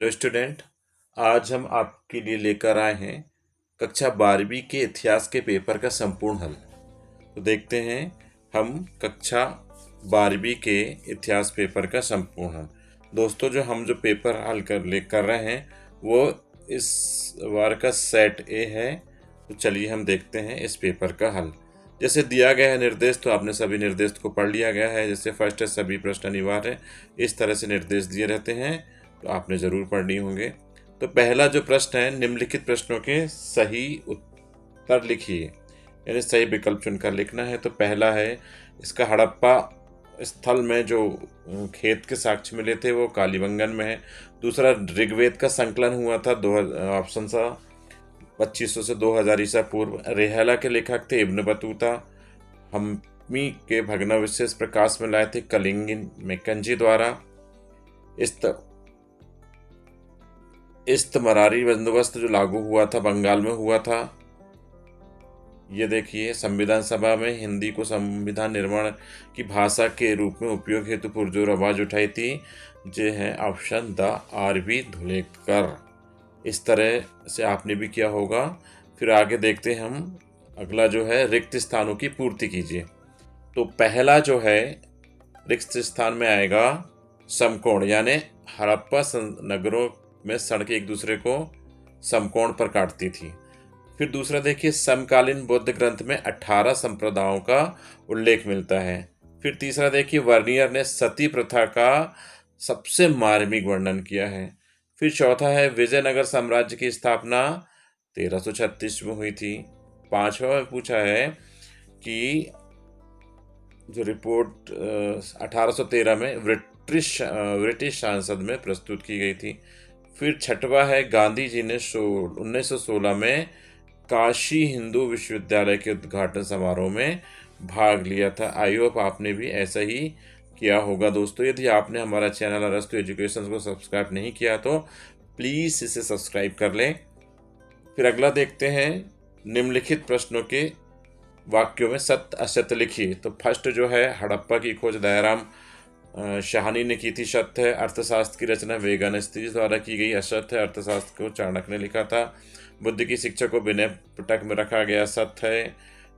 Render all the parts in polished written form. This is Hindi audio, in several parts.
Hello student. आज हम आपके लिए लेकर आए हैं कक्षा 12वीं के इतिहास के पेपर का संपूर्ण हल। तो देखते हैं हम कक्षा 12वीं के इतिहास पेपर का संपूर्ण हल। दोस्तों, जो पेपर हल कर रहे हैं वो इस बार का सेट ए है। तो चलिए हम देखते हैं इस पेपर का हल। जैसे दिया गया है निर्देश, तो आपने सभी निर्देश को पढ़ लिया गया है। जैसे फर्स्ट है सभी प्रश्न अनिवार्य है, इस तरह से निर्देश दिए रहते हैं, तो आपने ज़रूर पढ़नी होंगे। तो पहला जो प्रश्न है, निम्नलिखित प्रश्नों के सही उत्तर लिखिए, यानी सही विकल्प चुनकर लिखना है। तो पहला है, इसका हड़प्पा स्थल में जो खेत के साक्ष्य मिले थे वो कालीबंगन में है। दूसरा, ऋग्वेद का संकलन हुआ था ऑप्शन सा 2500 से 2000 ईसा पूर्व। रेहला के लेखक थे इब्न बतूता। हम्मी के भग्नावशेष प्रकाश में लाए थे कलिंगिन मैकेंजी द्वारा। इस्तमरारी बंदोबस्त जो लागू हुआ था बंगाल में हुआ था। ये देखिए, संविधान सभा में हिंदी को संविधान निर्माण की भाषा के रूप में उपयोग हेतु पुरजोर आवाज उठाई थी। जे है ऑप्शन द आर.बी. धुलेकर। इस तरह से आपने भी किया होगा। फिर आगे देखते हैं हम। अगला जो है, रिक्त स्थानों की पूर्ति कीजिए। तो पहला जो है रिक्त स्थान में आएगा समकोण, यानी हड़प्पा नगरों में सड़कें एक दूसरे को समकोण पर काटती थी। फिर दूसरा देखिए, समकालीन बौद्ध ग्रंथ में 18 संप्रदायों का उल्लेख मिलता है। फिर तीसरा देखिए, वर्नियर ने सती प्रथा का सबसे मार्मिक वर्णन किया है। फिर चौथा है, विजयनगर साम्राज्य की स्थापना 1336 में हुई थी। पांचवा में पूछा है कि जो रिपोर्ट 1813 में ब्रिटिश संसद में प्रस्तुत की गई थी। फिर छठवा है, गांधी जी ने 1916 में काशी हिंदू विश्वविद्यालय के उद्घाटन समारोह में भाग लिया था। आई होप आपने भी ऐसा ही किया होगा। दोस्तों, यदि आपने हमारा चैनल अरस्तु एजुकेशन को सब्सक्राइब नहीं किया तो प्लीज़ इसे सब्सक्राइब कर लें। फिर अगला देखते हैं, निम्नलिखित प्रश्नों के वाक्यों में सत्य असत्य लिखिए। तो फर्स्ट जो है, हड़प्पा की खोज दयाराम शाहनी ने की थी, सत्य है। अर्थशास्त्र की रचना वेगानस्त्री द्वारा की गई, असत्य है। अर्थशास्त्र को चाणक्य ने लिखा था। बुद्ध की शिक्षा को विनय पिटक में रखा गया, सत्य है।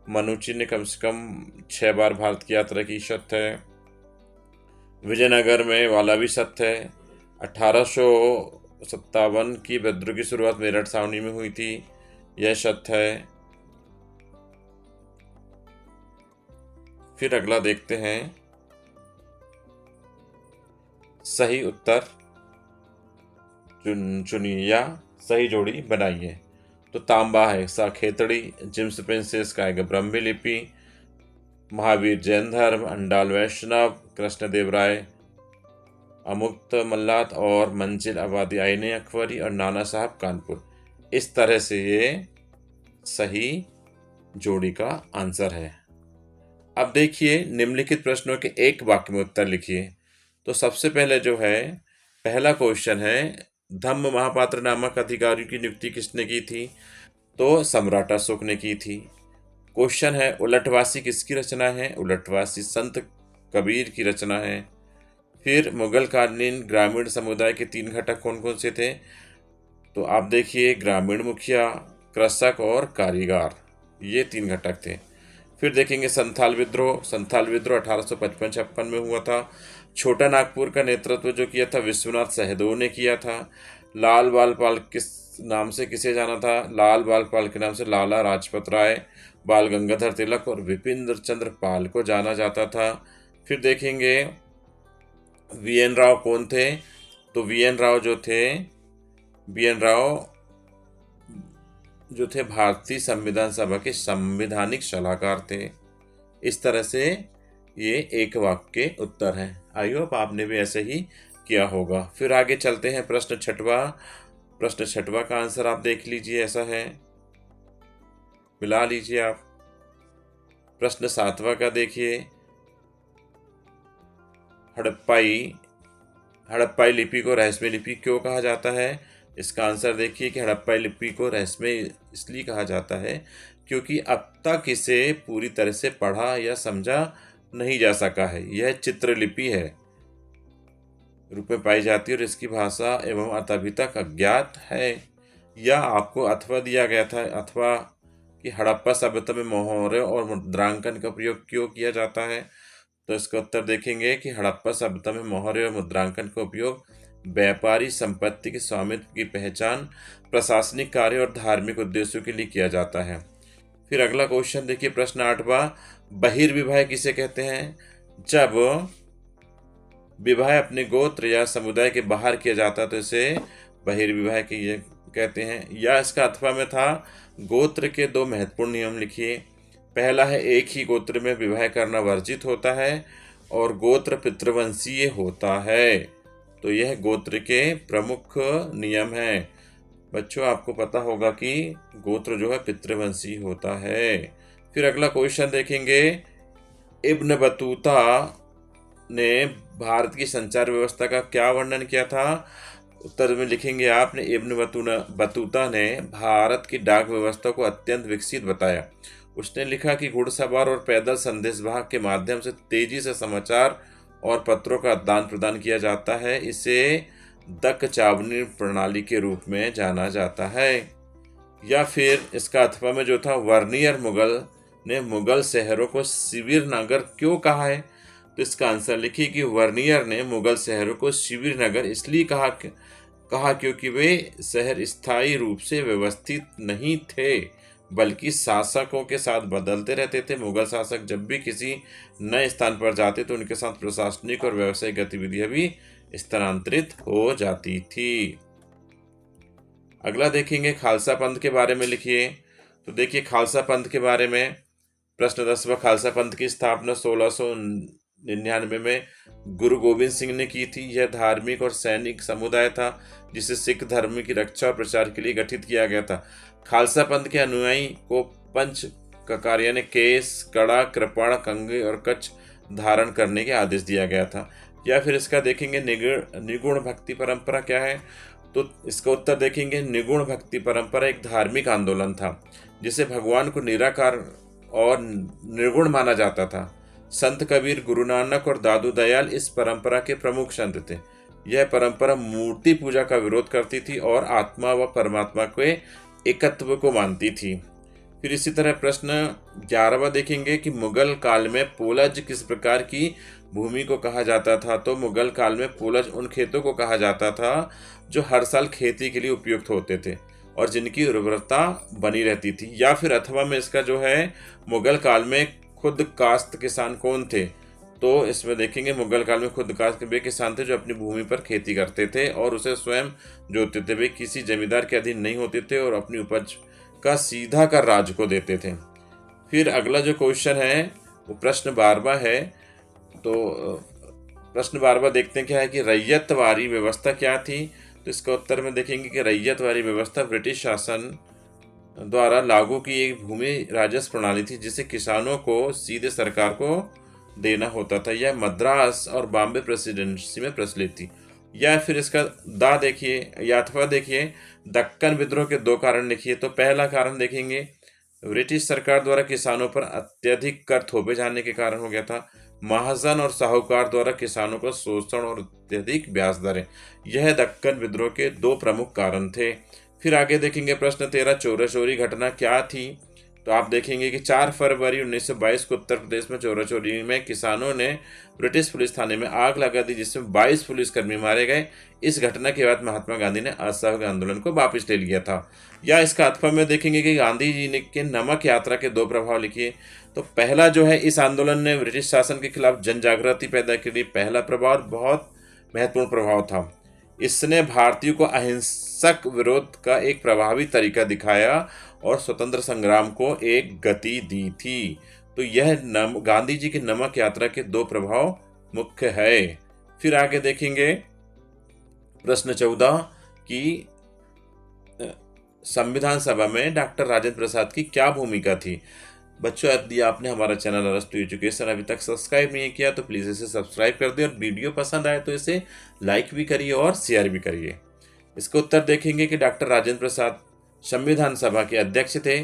मनुची ने कम से कम 6 बार भारत की यात्रा की, सत्य है। विजयनगर में वाला भी सत्य है। 1857 की विद्रोह की शुरुआत मेरठ छावनी में हुई थी, यह सत्य है। फिर अगला देखते हैं, सही उत्तर चुनिए या सही जोड़ी बनाइए। तो तांबा है साखेतड़ी, जिम्स प्रिंसेस का है ब्रह्मी लिपि, महावीर जैन धर्म, अंडाल वैष्णव, कृष्णदेव राय अमुक्त मल्लात और मंजिल आबादी आईने अकबरी और नाना साहब कानपुर। इस तरह से ये सही जोड़ी का आंसर है। अब देखिए, निम्नलिखित प्रश्नों के एक वाक्य में उत्तर लिखिए। तो सबसे पहले जो है, पहला क्वेश्चन है, धम्म महापात्र नामक अधिकारी की नियुक्ति किसने की थी? तो सम्राट अशोक ने की थी। क्वेश्चन है, उलटवासी किसकी रचना है? उलटवासी संत कबीर की रचना है। फिर मुगल कालीन ग्रामीण समुदाय के 3 घटक कौन कौन से थे? तो आप देखिए, ग्रामीण मुखिया, कृषक और कारीगर, ये 3 घटक थे। फिर देखेंगे संथाल विद्रोह। संथाल विद्रोह 1855-56 में हुआ था। छोटा नागपुर का नेतृत्व जो किया था विश्वनाथ सहदेव ने किया था। लाल बाल पाल किस नाम से किसे जाना था? लाल बाल पाल के नाम से लाला राजपत राय, बाल गंगाधर तिलक और विपिन चंद्र पाल को जाना जाता था। फिर देखेंगे वी.एन. राव कौन थे? तो वी.एन. राव जो थे भारतीय संविधान सभा के संवैधानिक सलाहकार थे। इस तरह से ये एक वाक्य के उत्तर हैं। आई होप आपने भी ऐसे ही किया होगा। फिर आगे चलते हैं, प्रश्न छठवा का आंसर आप देख लीजिए, ऐसा है, मिला लीजिए आप। प्रश्न 7वां का देखिए, हड़प्पाई लिपि को रहस्यमय लिपि क्यों कहा जाता है? इसका आंसर देखिए कि हड़प्पाई लिपि को रहस्यमय इसलिए कहा जाता है क्योंकि अब तक इसे पूरी तरह से पढ़ा या समझा नहीं जा सका है। यह चित्रलिपि है। रूप में पाई जाती है और इसकी भाषा एवं अर्थ अभी तक अज्ञात है। या आपको अथवा दिया गया था, अथवा कि हड़प्पा सभ्यता में मोहरे और मुद्रांकन का प्रयोग क्यों किया जाता है? तो इसका उत्तर देखेंगे कि हड़प्पा सभ्यता में मोहरे और मुद्रांकन का उपयोग व्यापारी संपत्ति के स्वामित्व की पहचान, प्रशासनिक कार्य और धार्मिक उद्देश्यों के लिए किया जाता है। फिर अगला क्वेश्चन देखिए, प्रश्न 8वां, बहिर्विवाह किसे कहते हैं? जब विवाह अपने गोत्र या समुदाय के बाहर किया जाता है तो इसे बहिर्विवाह की कहते हैं। या इसका अथवा में था, गोत्र के 2 महत्वपूर्ण नियम लिखिए। पहला है, एक ही गोत्र में विवाह करना वर्जित होता है और गोत्र पितृवंशीय होता है। तो यह गोत्र के प्रमुख नियम हैं। बच्चों, आपको पता होगा कि गोत्र जो है पितृवंशी होता है। फिर अगला क्वेश्चन देखेंगे, इब्न बतूता ने भारत की संचार व्यवस्था का क्या वर्णन किया था? उत्तर में लिखेंगे आपने, इब्न बतूता ने भारत की डाक व्यवस्था को अत्यंत विकसित बताया। उसने लिखा कि घुड़सवार और पैदल संदेशवाहक के माध्यम से तेजी से समाचार और पत्रों का आदान प्रदान किया जाता है। इसे दक चावनी प्रणाली के रूप में जाना जाता है। या फिर इसका अथवा में जो था, वर्नियर मुगल ने मुगल शहरों को शिविर नगर क्यों कहा है? तो इसका आंसर लिखिए कि वर्नियर ने मुगल शहरों को शिविर नगर इसलिए कहा क्योंकि वे शहर स्थायी रूप से व्यवस्थित नहीं थे, बल्कि शासकों के साथ बदलते रहते थे। मुगल शासक जब भी किसी नए स्थान पर जाते तो उनके साथ प्रशासनिक और व्यावसायिक गतिविधियां भी स्थानांतरित हो जाती थी। अगला देखेंगे, खालसा पंथ के बारे में लिखिए। तो देखिए, खालसा पंथ के बारे में प्रश्न 10वां, खालसा पंथ की स्थापना 1699 में गुरु गोविंद सिंह ने की थी। यह धार्मिक और सैनिक समुदाय था जिसे सिख धर्म की रक्षा और प्रचार के लिए गठित किया गया था। खालसा पंथ के अनुयायी को पंच ककार यानी केस, कड़ा, कृपाण, कंघी और कच्छ धारण करने के आदेश दिया गया था। या फिर इसका देखेंगे, निगुण भक्ति परंपरा क्या है? तो इसका उत्तर देखेंगे, निगुण भक्ति परंपरा एक धार्मिक आंदोलन था जिसे भगवान को निराकार और निर्गुण माना जाता था। संत कबीर, गुरु नानक और दादू दयाल इस परंपरा के प्रमुख संत थे। यह परंपरा मूर्ति पूजा का विरोध करती थी और आत्मा व परमात्मा के एकत्व को मानती थी। फिर इसी तरह प्रश्न 11वां देखेंगे कि मुगल काल में पोलज किस प्रकार की भूमि को कहा जाता था? तो मुगल काल में पोलज उन खेतों को कहा जाता था जो हर साल खेती के लिए उपयुक्त होते थे और जिनकी उर्वरता बनी रहती थी। या फिर अथवा में इसका जो है, मुगल काल में खुद कास्त किसान कौन थे? तो इसमें देखेंगे, मुगल काल में खुद कास्त वे किसान थे जो अपनी भूमि पर खेती करते थे और उसे स्वयं जोतते थे। वे किसी जमींदार के अधीन नहीं होते थे और अपनी उपज का सीधा कर राज्य को देते थे। फिर अगला जो क्वेश्चन है वो प्रश्न 12वां है। तो प्रश्न 12वां देखते हैं क्या है कि रैयतवारी व्यवस्था क्या थी? तो इसका उत्तर में देखेंगे कि रैयतवारी व्यवस्था ब्रिटिश शासन द्वारा लागू की एक भूमि राजस्व प्रणाली थी जिसे किसानों को सीधे सरकार को देना होता था। यह मद्रास और बॉम्बे प्रेसिडेंसी में प्रचलित थी। या फिर इसका दा देखिए या अथवा देखिए, दक्कन विद्रोह के 2 कारण लिखिए। तो पहला कारण देखेंगे, ब्रिटिश सरकार द्वारा किसानों पर अत्यधिक कर थोपे जाने के कारण हो गया था। महाजन और साहूकार द्वारा किसानों का शोषण और अत्यधिक ब्याज दरें, यह दक्कन विद्रोह के 2 प्रमुख कारण थे। फिर आगे देखेंगे प्रश्न 13, चोरा चोरी घटना क्या थी? तो आप देखेंगे कि 4 फरवरी 1922 को उत्तर प्रदेश में चोरा चोरी में किसानों ने ब्रिटिश पुलिस थाने में आग लगा दी जिसमें 22 पुलिसकर्मी मारे गए। इस घटना के बाद महात्मा गांधी ने असहयोग आंदोलन को वापस ले लिया था। या इसका अथवा में देखेंगे कि गांधी जी ने के नमक यात्रा के 2 प्रभाव लिखिए। तो पहला जो है, इस आंदोलन ने ब्रिटिश शासन के खिलाफ जन जागृति पैदा के लिए पहला प्रभाव बहुत महत्वपूर्ण प्रभाव था। इसने भारतीयों को अहिंसक विरोध का एक प्रभावी तरीका दिखाया और स्वतंत्र संग्राम को एक गति दी थी। तो यह गांधी जी की नमक यात्रा के 2 प्रभाव मुख्य है। फिर आगे देखेंगे प्रश्न 14 की संविधान सभा में डॉक्टर राजेंद्र प्रसाद की क्या भूमिका थी? बच्चों, यदि आपने हमारा चैनल अरस्तु एजुकेशन अभी तक सब्सक्राइब नहीं किया तो प्लीज़ इसे सब्सक्राइब कर दिए और वीडियो पसंद आए तो इसे लाइक भी करिए और शेयर भी करिए। इसका उत्तर देखेंगे कि डॉक्टर राजेंद्र प्रसाद संविधान सभा के अध्यक्ष थे।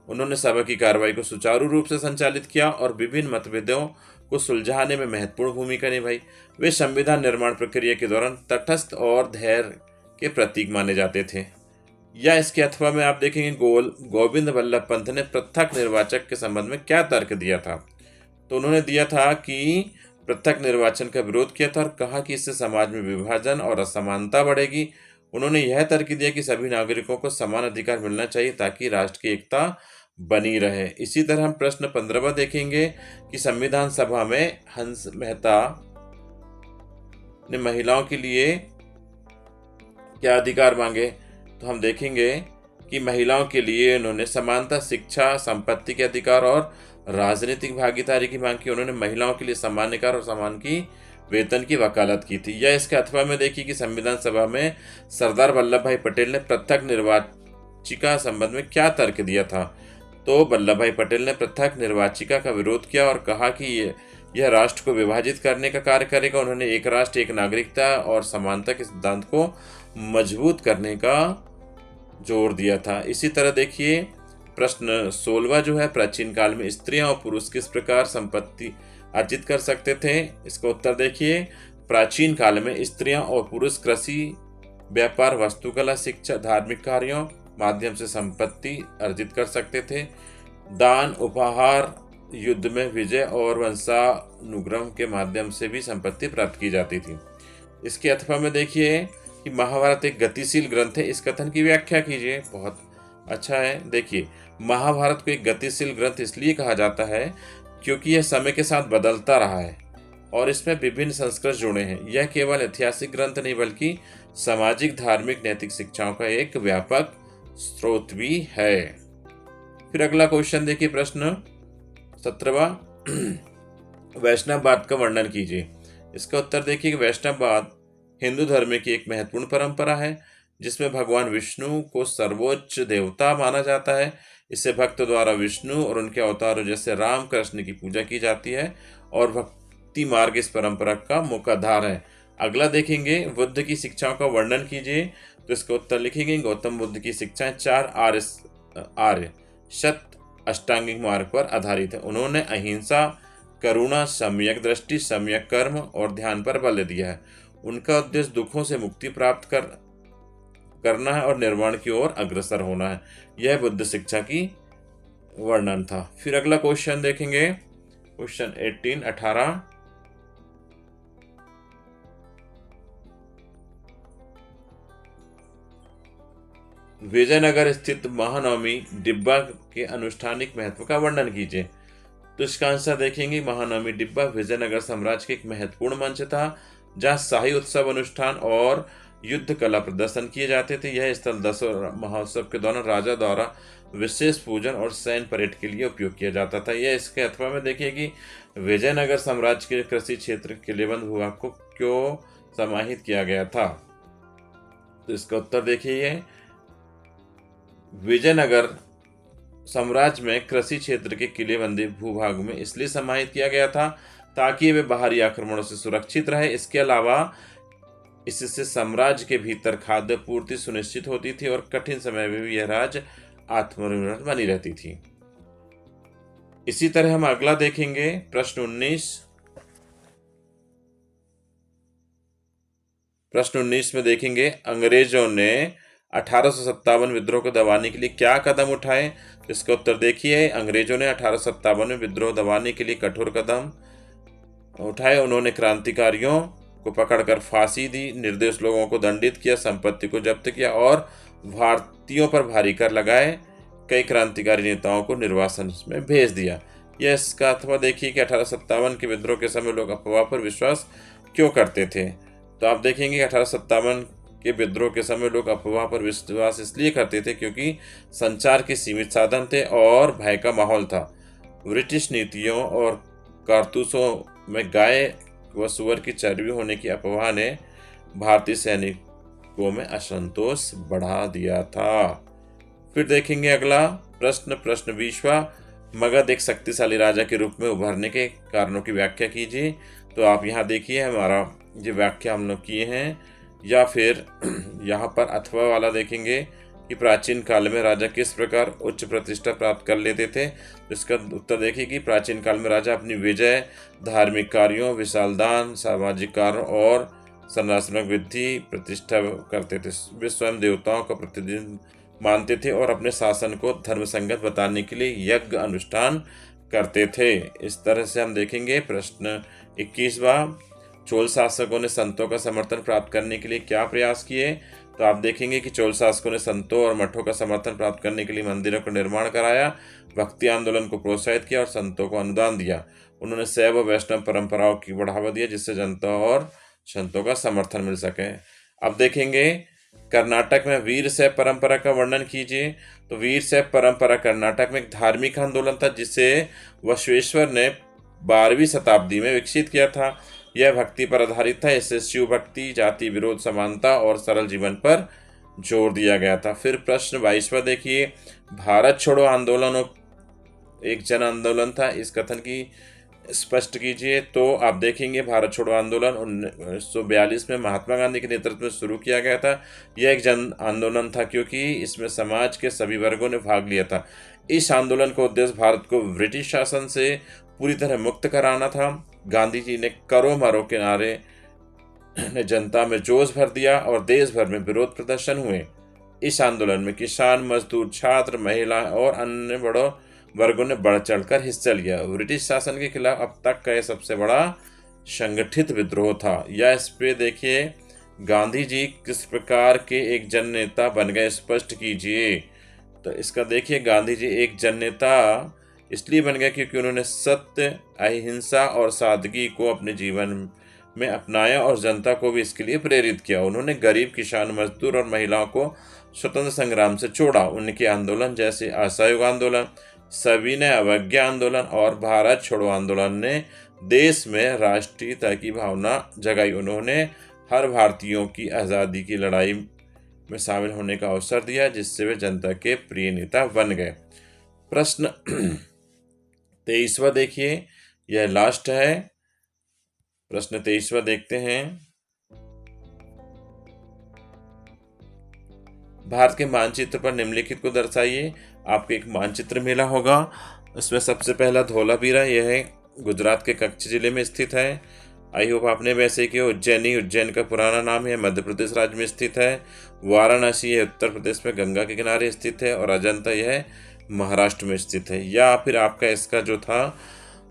उन्होंने सभा की कार्रवाई को सुचारू रूप से संचालित किया और विभिन्न मतभेदों को सुलझाने में महत्वपूर्ण भूमिका निभाई। वे संविधान निर्माण प्रक्रिया के दौरान तटस्थ और धैर्य के प्रतीक माने जाते थे। या इसके अथवा में आप देखेंगे गोविंद वल्लभ पंत ने पृथक निर्वाचक के संबंध में क्या तर्क दिया था। तो उन्होंने दिया था कि पृथक निर्वाचन का विरोध किया था और कहा कि इससे समाज में विभाजन और असमानता बढ़ेगी। उन्होंने यह तर्क दिया कि सभी नागरिकों को समान अधिकार मिलना चाहिए ताकि राष्ट्र की एकता बनी रहे। इसी तरह हम प्रश्न 15वां देखेंगे कि संविधान सभा में हंस मेहता ने महिलाओं के लिए क्या अधिकार मांगे। तो हम देखेंगे कि महिलाओं के लिए उन्होंने समानता, शिक्षा, संपत्ति के अधिकार और राजनीतिक भागीदारी की मांग की। उन्होंने महिलाओं के लिए समान अधिकार और समान की वेतन की वकालत की थी। या इसके अथवा में देखिए कि संविधान सभा में सरदार वल्लभ भाई पटेल ने पृथक निर्वाचिका संबंध में क्या तर्क दिया था। तो वल्लभ भाई पटेल ने पृथक निर्वाचिका का विरोध किया और कहा कि यह राष्ट्र को विभाजित करने का कार्य करेगा। उन्होंने एक राष्ट्र एक नागरिकता और समानता के सिद्धांत को मजबूत करने का जोर दिया था। इसी तरह देखिए प्रश्न 16वां जो है, प्राचीन काल में स्त्रियां और पुरुष किस प्रकार संपत्ति अर्जित कर सकते थे। इसका उत्तर देखिए, प्राचीन काल में स्त्रियां और पुरुष कृषि, व्यापार, वास्तुकला, शिक्षा, धार्मिक कार्यों माध्यम से संपत्ति अर्जित कर सकते थे। दान, उपहार, युद्ध में विजय और वंशानुक्रम के माध्यम से भी संपत्ति प्राप्त की जाती थी। इसके अथवा में देखिए कि महाभारत एक गतिशील ग्रंथ है, इस कथन की व्याख्या कीजिए। बहुत अच्छा है। देखिए, महाभारत को एक गतिशील ग्रंथ इसलिए कहा जाता है क्योंकि यह समय के साथ बदलता रहा है और इसमें विभिन्न संस्करण जुड़े हैं। यह केवल ऐतिहासिक ग्रंथ नहीं बल्कि सामाजिक, धार्मिक, नैतिक शिक्षाओं का एक व्यापक स्रोत भी है। फिर अगला क्वेश्चन देखिए, प्रश्न 17वां, वैष्णववाद का वर्णन कीजिए। इसका उत्तर देखिए कि वैष्णववाद हिंदू धर्म की एक महत्वपूर्ण परंपरा है जिसमें भगवान विष्णु को सर्वोच्च देवता माना जाता है। इससे भक्त द्वारा विष्णु और उनके अवतारों जैसे राम, कृष्ण की पूजा की जाती है और भक्ति मार्ग इस परंपरा का मुख्य आधार है। अगला देखेंगे, बुद्ध की शिक्षाओं का वर्णन कीजिए। तो इसका उत्तर लिखेंगे, गौतम बुद्ध की शिक्षाएं 4 आर्य सत्य अष्टांगिक मार्ग पर आधारित है। उन्होंने अहिंसा, करुणा, सम्यक दृष्टि, सम्यक कर्म और ध्यान पर बल दिया है। उनका उद्देश्य दुखों से मुक्ति प्राप्त करना है और निर्वाण की ओर अग्रसर होना है। यह बुद्ध शिक्षा की वर्णन था। फिर अगला क्वेश्चन देखेंगे, क्वेश्चन 18 विजयनगर स्थित महानवमी डिब्बा के अनुष्ठानिक महत्व का वर्णन कीजिए। तो इसका आंसर देखेंगे, महानवमी डिब्बा विजयनगर साम्राज्य के एक महत्वपूर्ण मंच था जहां शाही उत्सव, अनुष्ठान और युद्ध कला प्रदर्शन किए जाते थे। यह स्थल दसरा महोत्सव के दौरान राजा द्वारा विशेष पूजन और सैन्य परेड के लिए उपयोग किया जाता था। यह इसके अथवा में देखिए कि विजयनगर साम्राज्य के कृषि क्षेत्र किलेबंद भूभाग को क्यों समाहित किया गया था। तो इसका उत्तर देखिए, विजयनगर साम्राज्य में कृषि क्षेत्र के किलेबंदी भूभाग में इसलिए समाहित किया गया था ताकि वे बाहरी आक्रमणों से सुरक्षित रहे। इसके अलावा इससे साम्राज्य के भीतर खाद्य पूर्ति सुनिश्चित होती थी और कठिन समय में भी यह राज्य आत्मनिर्भर बनी रहती थी। इसी तरह हम अगला देखेंगे, प्रश्न 19 में देखेंगे, अंग्रेजों ने 1857 विद्रोह को दबाने के लिए क्या कदम उठाए। इसका उत्तर देखिए, अंग्रेजों ने 1857 में विद्रोह दबाने के लिए कठोर कदम उठाए। उन्होंने क्रांतिकारियों को पकड़कर फांसी दी, निर्दोष लोगों को दंडित किया, संपत्ति को जब्त किया और भारतीयों पर भारी कर लगाए। कई क्रांतिकारी नेताओं को निर्वासन में भेज दिया। यह इसका अथवा देखिए कि 1857 के विद्रोह के समय लोग अफवाह पर विश्वास क्यों करते थे। तो आप देखेंगे 1857 के विद्रोह के समय लोग अफवाह पर विश्वास इसलिए करते थे क्योंकि संचार के सीमित साधन थे और भय का माहौल था। ब्रिटिश नीतियों और कारतूसों में गाय व सुअर की चर्बी होने की अफवाह ने भारतीय सैनिकों में असंतोष बढ़ा दिया था। फिर देखेंगे अगला प्रश्न 20वां, मगध एक शक्तिशाली राजा के रूप में उभरने के कारणों की व्याख्या कीजिए। तो आप यहाँ देखिए, हमारा ये व्याख्या हम लोग किए हैं, या फिर यहाँ पर अथवा वाला देखेंगे कि प्राचीन काल में राजा किस प्रकार उच्च प्रतिष्ठा प्राप्त कर लेते थे। इसका उत्तर देखिए कि प्राचीन काल में राजा अपनी विजय, धार्मिक कार्यों, विशाल दान, सामाजिक कार्यों और संरचनात्मक वृद्धि प्रतिष्ठा करते थे। वे स्वयं देवताओं का प्रतिदिन मानते थे और अपने शासन को धर्मसंगत बताने के लिए यज्ञ अनुष्ठान करते थे। इस तरह से हम देखेंगे प्रश्न 21वां, चोल शासकों ने संतों का समर्थन प्राप्त करने के लिए क्या प्रयास किए। तो आप देखेंगे कि चोल शासकों ने संतों और मठों का समर्थन प्राप्त करने के लिए मंदिरों का निर्माण कराया, भक्ति आंदोलन को प्रोत्साहित किया और संतों को अनुदान दिया। उन्होंने शैव व वैष्णव परंपराओं की बढ़ावा दिया, जिससे जनता और संतों का समर्थन मिल सके। अब देखेंगे कर्नाटक में वीर शैव परंपरा का वर्णन कीजिए। तो वीर शैव परंपरा कर्नाटक में एक धार्मिक आंदोलन था, जिसे बसवेश्वर ने 12वीं शताब्दी में विकसित किया था। यह भक्ति पर आधारित था। इससे शिव भक्ति, जाति विरोध, समानता और सरल जीवन पर जोर दिया गया था। फिर प्रश्न 22वां देखिए, भारत छोड़ो आंदोलन एक जन आंदोलन था, इस कथन की स्पष्ट कीजिए। तो आप देखेंगे भारत छोड़ो आंदोलन 1942 में महात्मा गांधी के नेतृत्व में शुरू किया गया था। यह एक जन आंदोलन था क्योंकि इसमें समाज के सभी वर्गों ने भाग लिया था। इस आंदोलन का उद्देश्य भारत को ब्रिटिश शासन से पूरी तरह मुक्त कराना था। गांधी जी ने करो मरो के नारे ने जनता में जोश भर दिया और देश भर में विरोध प्रदर्शन हुए। इस आंदोलन में किसान, मजदूर, छात्र, महिला और अन्य बड़ों वर्गों ने बढ़ चढ़कर हिस्सा लिया। ब्रिटिश शासन के खिलाफ अब तक का यह सबसे बड़ा संगठित विद्रोह था। या इस पे देखिए गांधी जी किस प्रकार के एक जन नेता बन गए, स्पष्ट कीजिए। तो इसका देखिए गांधी जी एक जन नेता इसलिए बन गए क्योंकि उन्होंने सत्य, अहिंसा और सादगी को अपने जीवन में अपनाया और जनता को भी इसके लिए प्रेरित किया। उन्होंने गरीब, किसान, मजदूर और महिलाओं को स्वतंत्र संग्राम से जोड़ा। उनके आंदोलन जैसे असहयोग आंदोलन, सविनय अवज्ञा आंदोलन और भारत छोड़ो आंदोलन ने देश में राष्ट्रीयता की भावना जगाई। उन्होंने हर भारतीयों की आज़ादी की लड़ाई में शामिल होने का अवसर दिया, जिससे वे जनता के प्रिय नेता बन गए। प्रश्न 23वां देखिए, यह लास्ट है। प्रश्न 23वां देखते हैं। भारत के मानचित्र पर निम्नलिखित को दर्शाइए। आपको एक मानचित्र मिला होगा, उसमें सबसे पहला धौलावीरा, यह है गुजरात के कच्छ जिले में स्थित है। आई होप आपने वैसे कि उज्जैन का पुराना नाम है, मध्य प्रदेश राज्य में स्थित है। वाराणसी यह उत्तर प्रदेश में गंगा के किनारे स्थित है और अजंता यह महाराष्ट्र में स्थित है। या फिर आपका इसका जो था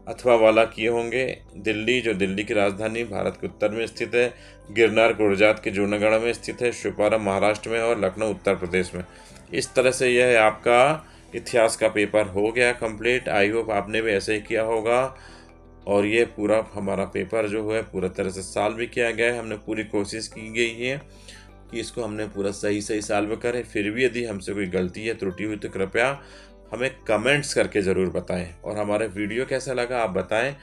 अथवा वाला किए होंगे दिल्ली, जो दिल्ली की राजधानी भारत के उत्तर में स्थित है। गिरनार गुजरात के जूनागढ़ में स्थित है। शिवपुरा महाराष्ट्र में और लखनऊ उत्तर प्रदेश में। इस तरह से यह आपका इतिहास का पेपर हो गया कंप्लीट। आई होप आपने भी ऐसे ही किया होगा। और ये पूरा हमारा पेपर जो है पूरा तरह से सॉल्व भी किया गया है। हमने पूरी कोशिश की गई है कि इसको हमने पूरा सही सॉल्व करें। फिर भी यदि हमसे कोई गलती या त्रुटि हुई तो कृपया हमें कमेंट्स करके ज़रूर बताएं। और हमारा वीडियो कैसा लगा आप बताएं।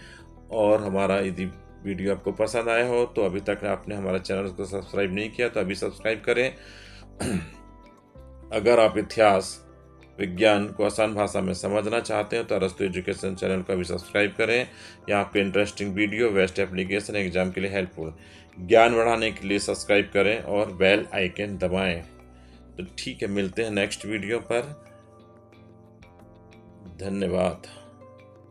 और हमारा यदि वीडियो आपको पसंद आया हो तो अभी तक आपने हमारा चैनल को सब्सक्राइब नहीं किया तो अभी सब्सक्राइब करें। अगर आप इतिहास विज्ञान को आसान भाषा में समझना चाहते हैं तो अरस्तु एजुकेशन चैनल को भी सब्सक्राइब करें। यहाँ पे interesting video, best application exam के लिए हेल्पफुल, ज्ञान बढ़ाने के लिए सब्सक्राइब करें और बेल आइकन दबाएं। तो ठीक है, मिलते हैं नेक्स्ट वीडियो पर। धन्यवाद।